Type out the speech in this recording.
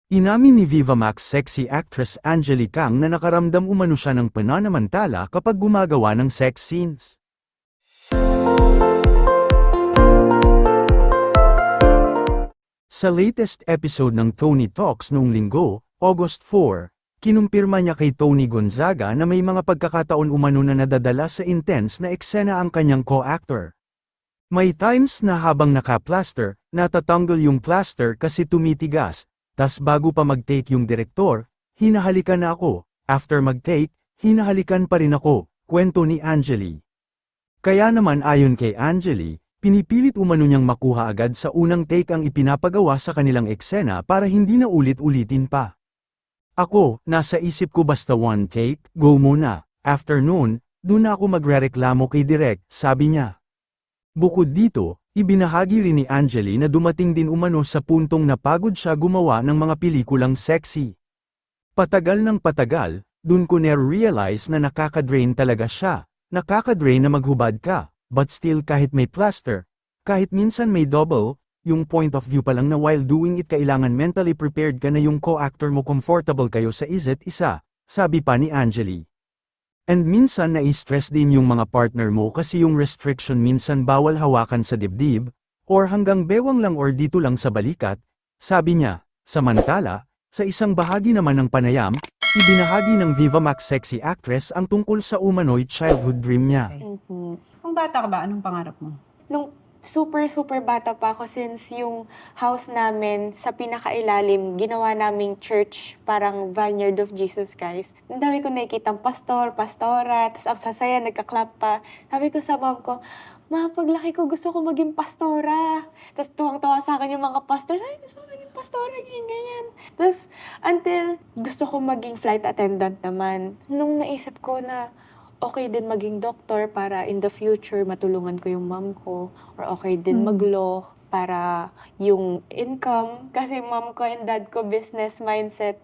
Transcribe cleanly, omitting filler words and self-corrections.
Inamin ni Viva Max sexy actress Angeli Kang na nakaramdam umano siya ng pananamantala kapag gumagawa ng sex scenes. Sa latest episode ng Tony Talks noong linggo, August 4, kinumpirma niya kay Tony Gonzaga na may mga pagkakataon umano na nadadala sa intense na eksena ang kanyang co-actor. May times na habang naka-plaster, natatanggal yung plaster kasi tumitigas, tas bago pa mag-take yung direktor, hinahalikan na ako, after mag-take, hinahalikan pa rin ako, kwento ni Angeli. Kaya naman ayon kay Angeli, pinipilit umano niyang makuha agad sa unang take ang ipinapagawa sa kanilang eksena para hindi na ulit-ulitin pa. Ako, nasa isip ko basta one take, go muna. After noon, dun na ako magrereklamo kay Direk, sabi niya. Bukod dito, ibinahagi rin ni Angeli na dumating din umano sa puntong napagod siya gumawa ng mga pelikulang sexy. Patagal ng patagal, dun ko na-realize na nakaka-drain talaga siya. Nakaka-drain na maghubad ka, but still kahit may plaster, kahit minsan may double, yung point of view pa lang na while doing it kailangan mentally prepared ka na yung co-actor mo comfortable kayo sa isa't isa, sabi pa ni Angeli. And minsan na-stress din yung mga partner mo kasi yung restriction minsan bawal hawakan sa dibdib, or hanggang bewang lang or dito lang sa balikat, sabi niya. Samantala, sa isang bahagi naman ng panayam, ibinahagi ng Viva Max sexy actress ang tungkol sa umano'y childhood dream niya. Kung bata ka ba, anong pangarap mo? Nung super bata pa ako, since yung house namin sa pinakailalim, ginawa naming church, parang Vineyard of Jesus Christ. Ang dami ko nakikitang pastor, pastora, tapos ang sasaya, nagka-clap pa. Sabi ko sa mom ko, Ma, paglaki ko gusto ko maging pastora. Tapos tuwang-tuwa sa akin yung mga pastor, ay gusto ko maging pastora, ganyan. Tapos until gusto ko maging flight attendant naman. Nung naisip ko na, okay din maging doktor para in the future matulungan ko yung mom ko. Or okay din mag-law para yung income. Kasi mom ko and dad ko business mindset.